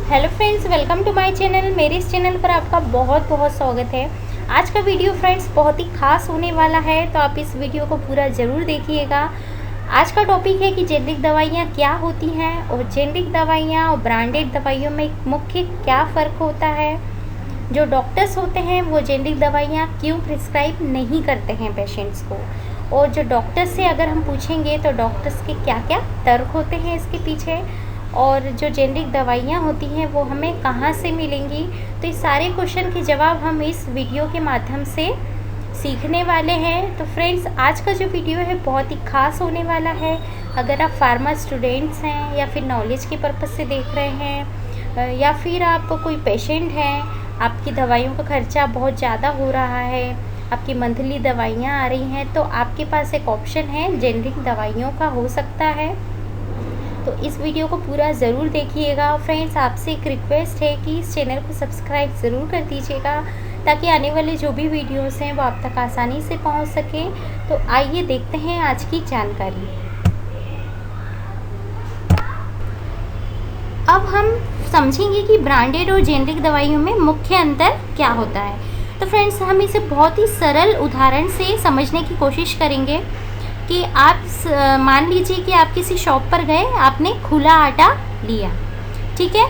Hello friends, welcome to my channel. मेरे इस channel पर आपका बहुत बहुत स्वागत है। आज का वीडियो फ्रेंड्स बहुत ही खास होने वाला है, तो आप इस वीडियो को पूरा ज़रूर देखिएगा। आज का टॉपिक है कि जेनरिक दवाइयाँ क्या होती हैं और जेनरिक दवाइयाँ और ब्रांडेड दवाइयों में मुख्य क्या फ़र्क होता है। जो डॉक्टर्स होते हैं वो जेनरिक दवाइयाँ क्यों प्रिस्क्राइब नहीं करते हैं पेशेंट्स को, और जो डॉक्टर्स से अगर हम पूछेंगे तो डॉक्टर्स के क्या क्या तर्क होते हैं इसके पीछे, और जो जेनरिक दवाइयाँ होती हैं वो हमें कहाँ से मिलेंगी। तो इस सारे क्वेश्चन के जवाब हम इस वीडियो के माध्यम से सीखने वाले हैं। तो फ्रेंड्स, आज का जो वीडियो है बहुत ही खास होने वाला है। अगर आप फार्मा स्टूडेंट्स हैं या फिर नॉलेज के पर्पज़ से देख रहे हैं, या फिर आप कोई पेशेंट हैं, आपकी दवाइयों का खर्चा बहुत ज़्यादा हो रहा है, आपकी मंथली दवाइयाँ आ रही हैं, तो आपके पास एक ऑप्शन है जेनरिक दवाइयों का हो सकता है। तो इस वीडियो को पूरा ज़रूर देखिएगा। फ्रेंड्स, आपसे एक रिक्वेस्ट है कि इस चैनल को सब्सक्राइब ज़रूर कर दीजिएगा, ताकि आने वाले जो भी वीडियोस हैं वो आप तक आसानी से पहुंच सकें। तो आइए देखते हैं आज की जानकारी। अब हम समझेंगे कि ब्रांडेड और जेनरिक दवाइयों में मुख्य अंतर क्या होता है। तो फ्रेंड्स, हम इसे बहुत ही सरल उदाहरण से समझने की कोशिश करेंगे कि आप मान लीजिए कि आप किसी शॉप पर गए, आपने खुला आटा लिया, ठीक है,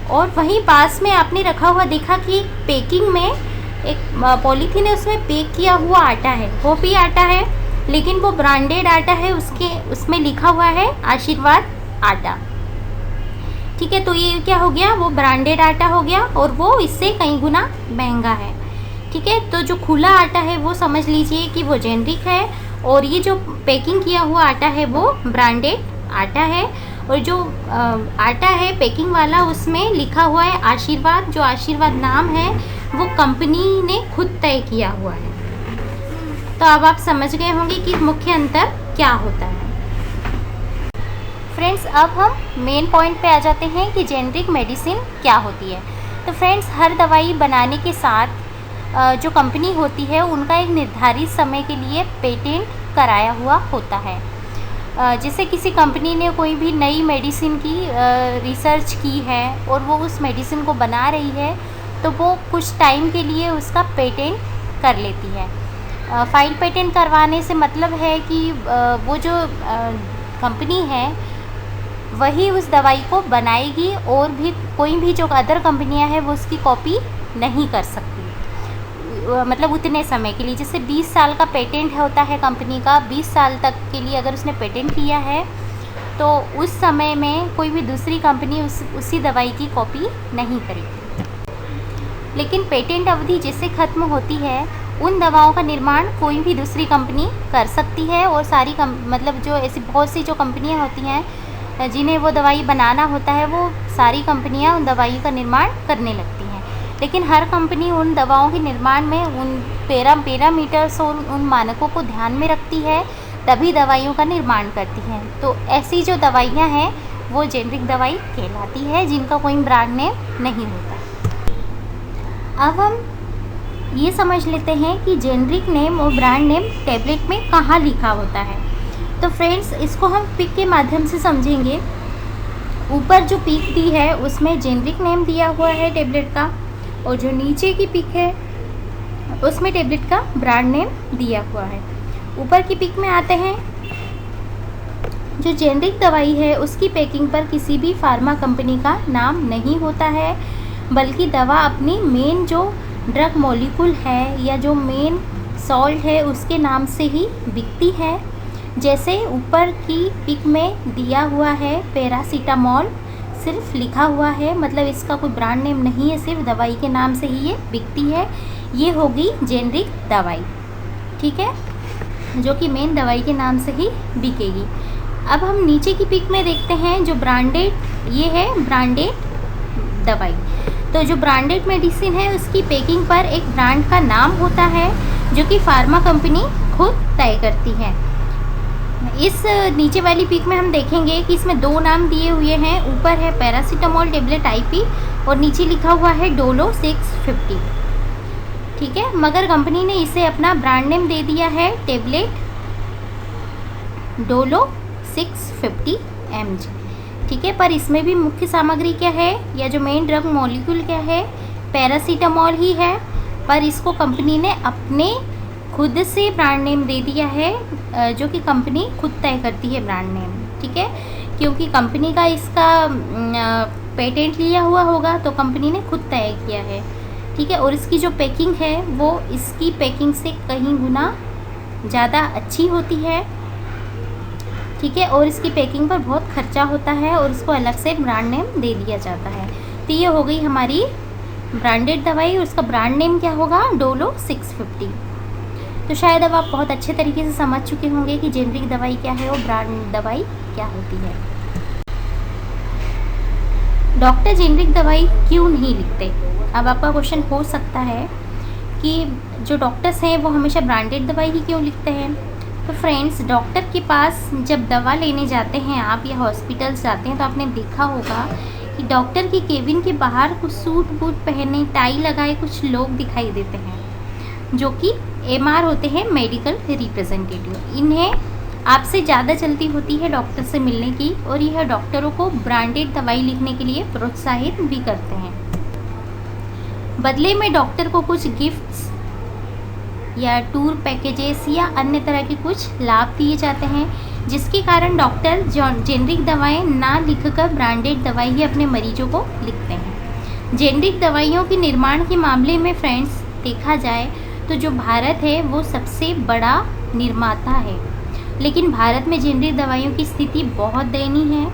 और वहीं पास में आपने रखा हुआ देखा कि पैकिंग में एक पॉलीथीन है, उसमें पैक किया हुआ आटा है, वो भी आटा है लेकिन वो ब्रांडेड आटा है, उसमें लिखा हुआ है आशीर्वाद आटा, ठीक है। तो ये क्या हो गया, वो ब्रांडेड आटा हो गया और वो इससे कई गुना महंगा है, ठीक है। तो जो खुला आटा है वो समझ लीजिए कि वो जेनरिक है, और ये जो पैकिंग किया हुआ आटा है वो ब्रांडेड आटा है। और जो आटा है पैकिंग वाला, उसमें लिखा हुआ है आशीर्वाद। जो आशीर्वाद नाम है वो कंपनी ने खुद तय किया हुआ है। तो अब आप समझ गए होंगे कि मुख्य अंतर क्या होता है। फ्रेंड्स, अब हम मेन पॉइंट पे आ जाते हैं कि जेनरिक मेडिसिन क्या होती है। तो फ्रेंड्स, हर दवाई बनाने के साथ जो कंपनी होती है उनका एक निर्धारित समय के लिए पेटेंट कराया हुआ होता है। जैसे किसी कंपनी ने कोई भी नई मेडिसिन की रिसर्च की है और वो उस मेडिसिन को बना रही है, तो वो कुछ टाइम के लिए उसका पेटेंट कर लेती है। फाइल पेटेंट करवाने से मतलब है कि वो जो कंपनी है वही उस दवाई को बनाएगी, और भी कोई भी जो अदर कंपनियां हैं वो उसकी कॉपी नहीं कर सकती, मतलब उतने समय के लिए। जैसे 20 साल का पेटेंट होता है कंपनी का, 20 साल तक के लिए अगर उसने पेटेंट किया है तो उस समय में कोई भी दूसरी कंपनी उसी दवाई की कॉपी नहीं करेगी। लेकिन पेटेंट अवधि जैसे ख़त्म होती है, उन दवाओं का निर्माण कोई भी दूसरी कंपनी कर सकती है, और सारी मतलब जो ऐसी बहुत सी जो कंपनियां होती हैं जिन्हें वो दवाई बनाना होता है, वो सारी कंपनियां उन दवाई का निर्माण करने लगती हैं। लेकिन हर कंपनी उन दवाओं के निर्माण में उन पैरामीटर्स और उन मानकों को ध्यान में रखती है, तभी दवाइयों का निर्माण करती है। तो ऐसी जो दवाइयाँ हैं वो जेनरिक दवाई कहलाती है, जिनका कोई ब्रांड नेम नहीं होता। अब हम ये समझ लेते हैं कि जेनरिक नेम और ब्रांड नेम टैबलेट में कहाँ लिखा होता है। तो फ्रेंड्स, इसको हम पिक के माध्यम से समझेंगे। ऊपर जो पिक दी है उसमें जेनरिक नेम दिया हुआ है टैबलेट का, और जो नीचे की पिक है उसमें टैबलेट का ब्रांड नेम दिया हुआ है। ऊपर की पिक में आते हैं, जो जेनरिक दवाई है उसकी पैकिंग पर किसी भी फार्मा कंपनी का नाम नहीं होता है, बल्कि दवा अपनी मेन जो ड्रग मॉलिक्यूल है या जो मेन सॉल्ट है उसके नाम से ही बिकती है। जैसे ऊपर की पिक में दिया हुआ है पैरासीटामोल, सिर्फ लिखा हुआ है, मतलब इसका कोई ब्रांड नेम नहीं है, सिर्फ दवाई के नाम से ही ये बिकती है। ये होगी जेनरिक दवाई, ठीक है, जो कि मेन दवाई के नाम से ही बिकेगी। अब हम नीचे की पिक में देखते हैं जो ब्रांडेड, ये है ब्रांडेड दवाई। तो जो ब्रांडेड मेडिसिन है उसकी पैकिंग पर एक ब्रांड का नाम होता है, जो कि फार्मा कंपनी खुद तय करती है। इस नीचे वाली पिक में हम देखेंगे कि इसमें दो नाम दिए हुए हैं। ऊपर है पैरासीटामोल टेबलेट आईपी और नीचे लिखा हुआ है डोलो 650, ठीक है। मगर कंपनी ने इसे अपना ब्रांड नेम दे दिया है टेबलेट डोलो 650 mg। ठीक है। पर इसमें भी मुख्य सामग्री क्या है, या जो मेन ड्रग मॉलिक्यूल क्या है, पैरासीटामोल ही है। पर इसको कंपनी ने अपने खुद से ब्रांड नेम दे दिया है, जो कि कंपनी खुद तय करती है ब्रांड नेम, ठीक है। क्योंकि कंपनी का इसका पेटेंट लिया हुआ होगा तो कंपनी ने खुद तय किया है, ठीक है। और इसकी जो पैकिंग है वो इसकी पैकिंग से कहीं गुना ज़्यादा अच्छी होती है, ठीक है। और इसकी पैकिंग पर बहुत खर्चा होता है और उसको अलग से ब्रांड नेम दे दिया जाता है। तो ये हो गई हमारी ब्रांडेड दवाई। उसका ब्रांड नेम क्या होगा, डोलो 650। तो शायद अब आप बहुत अच्छे तरीके से समझ चुके होंगे कि जेनरिक दवाई क्या है और ब्रांड दवाई क्या होती है। डॉक्टर जेनरिक दवाई क्यों नहीं लिखते? अब आपका क्वेश्चन हो सकता है कि जो डॉक्टर्स हैं वो हमेशा ब्रांडेड दवाई ही क्यों लिखते हैं। तो फ्रेंड्स, डॉक्टर के पास जब दवा लेने जाते हैं आप या हॉस्पिटल्स जाते हैं तो आपने देखा होगा कि डॉक्टर की केबिन के बाहर कुछ सूट बूट पहने, टाई लगाए कुछ लोग दिखाई देते हैं, जो कि एमआर होते हैं, मेडिकल रिप्रेजेंटेटिव। इन्हें आपसे ज़्यादा जल्दी होती है डॉक्टर से मिलने की और यह डॉक्टरों को ब्रांडेड दवाई लिखने के लिए प्रोत्साहित भी करते हैं। बदले में डॉक्टर को कुछ गिफ्ट्स या टूर पैकेजेस या अन्य तरह के कुछ लाभ दिए जाते हैं, जिसके कारण डॉक्टर जेनरिक दवाएं ना लिखकर ब्रांडेड दवाई ही अपने मरीजों को लिखते हैं। जेनरिक दवाइयों के निर्माण के मामले में फ्रेंड्स देखा जाए तो जो भारत है वो सबसे बड़ा निर्माता है, लेकिन भारत में जेनरिक दवाइयों की स्थिति बहुत दयनीय है।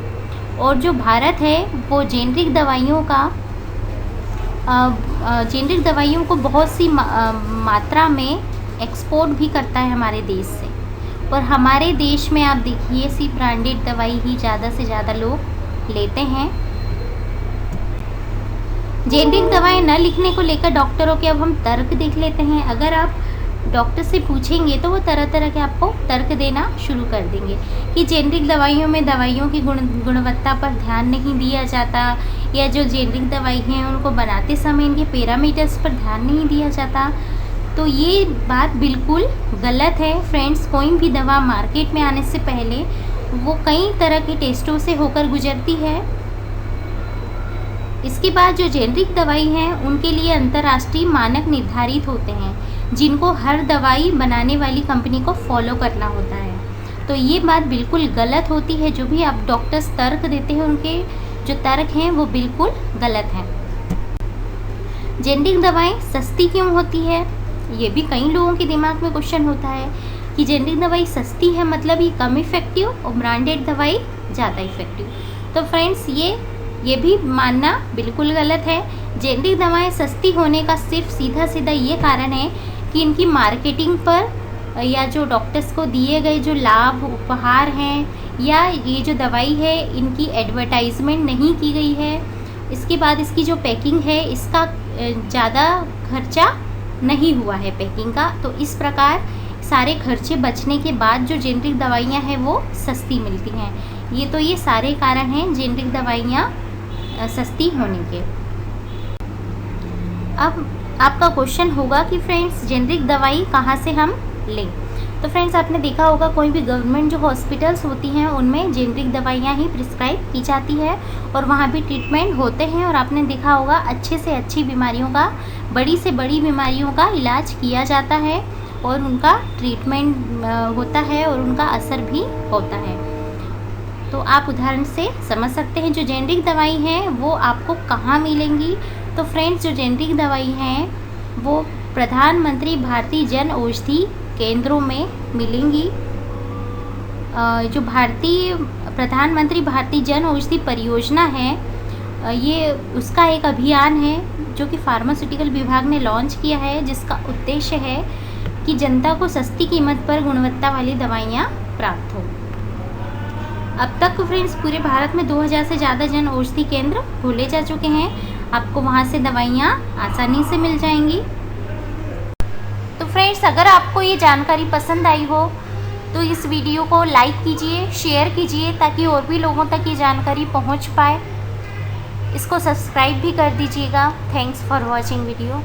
और जो भारत है वो जेनरिक दवाइयों को बहुत सी मात्रा में एक्सपोर्ट भी करता है हमारे देश से। और हमारे देश में आप देखिए सिर्फ ब्रांडेड दवाई ही ज़्यादा से ज़्यादा लोग लेते हैं। जेनरिक दवाएं न लिखने को लेकर डॉक्टरों के अब हम तर्क देख लेते हैं। अगर आप डॉक्टर से पूछेंगे तो वो तरह तरह के आपको तर्क देना शुरू कर देंगे कि जेनरिक दवाइयों में दवाइयों की गुणवत्ता पर ध्यान नहीं दिया जाता, या जो जेनरिक दवाई हैं उनको बनाते समय इनके पैरामीटर्स पर ध्यान नहीं दिया जाता। तो ये बात बिल्कुल गलत है फ्रेंड्स। कोई भी दवा मार्केट में आने से पहले वो कई तरह के टेस्टों से होकर गुजरती है। इसके बाद जो जेनरिक दवाई हैं उनके लिए अंतर्राष्ट्रीय मानक निर्धारित होते हैं, जिनको हर दवाई बनाने वाली कंपनी को फॉलो करना होता है। तो ये बात बिल्कुल गलत होती है। जो भी आप डॉक्टर्स तर्क देते हैं उनके जो तर्क हैं वो बिल्कुल गलत हैं। जेनरिक दवाएं सस्ती क्यों होती है, ये भी कई लोगों के दिमाग में क्वेश्चन होता है कि जेनरिक दवाई सस्ती है मतलब ये कम इफ़ेक्टिव और ब्रांडेड दवाई ज़्यादा इफ़ेक्टिव। तो फ्रेंड्स ये भी मानना बिल्कुल गलत है। जेनरिक दवाएं सस्ती होने का सिर्फ सीधा सीधा ये कारण है कि इनकी मार्केटिंग पर या जो डॉक्टर्स को दिए गए जो लाभ उपहार हैं या ये जो दवाई है इनकी एडवर्टाइजमेंट नहीं की गई है। इसके बाद इसकी जो पैकिंग है इसका ज़्यादा खर्चा नहीं हुआ है पैकिंग का। तो इस प्रकार सारे खर्चे बचने के बाद जो जेनरिक दवाइयाँ हैं वो सस्ती मिलती हैं। ये सारे कारण हैं जेनरिक दवाइयाँ सस्ती होने के। अब आपका क्वेश्चन होगा कि फ्रेंड्स जेनरिक दवाई कहाँ से हम लें। तो फ्रेंड्स आपने देखा होगा कोई भी गवर्नमेंट जो हॉस्पिटल्स होती हैं उनमें जेनरिक दवाइयाँ ही प्रिस्क्राइब की जाती है और वहाँ भी ट्रीटमेंट होते हैं। और आपने देखा होगा अच्छे से अच्छी बीमारियों का, बड़ी से बड़ी बीमारियों का इलाज किया जाता है और उनका ट्रीटमेंट होता है और उनका असर भी होता है। तो आप उदाहरण से समझ सकते हैं जो जेनरिक दवाई हैं वो आपको कहाँ मिलेंगी। तो फ्रेंड्स जो जेनरिक दवाई हैं वो प्रधानमंत्री भारतीय जन औषधि केंद्रों में मिलेंगी। जो प्रधानमंत्री भारतीय जन औषधि परियोजना है ये उसका एक अभियान है जो कि फार्मास्यूटिकल विभाग ने लॉन्च किया है, जिसका उद्देश्य है कि जनता को सस्ती कीमत पर गुणवत्ता वाली दवाइयाँ प्राप्त हो। अब तक फ्रेंड्स पूरे भारत में 2000 से ज़्यादा जन औषधि केंद्र खोले जा चुके हैं। आपको वहाँ से दवाइयाँ आसानी से मिल जाएंगी। तो फ्रेंड्स अगर आपको ये जानकारी पसंद आई हो तो इस वीडियो को लाइक कीजिए, शेयर कीजिए ताकि और भी लोगों तक ये जानकारी पहुँच पाए। इसको सब्सक्राइब भी कर दीजिएगा। Thanks for watching video.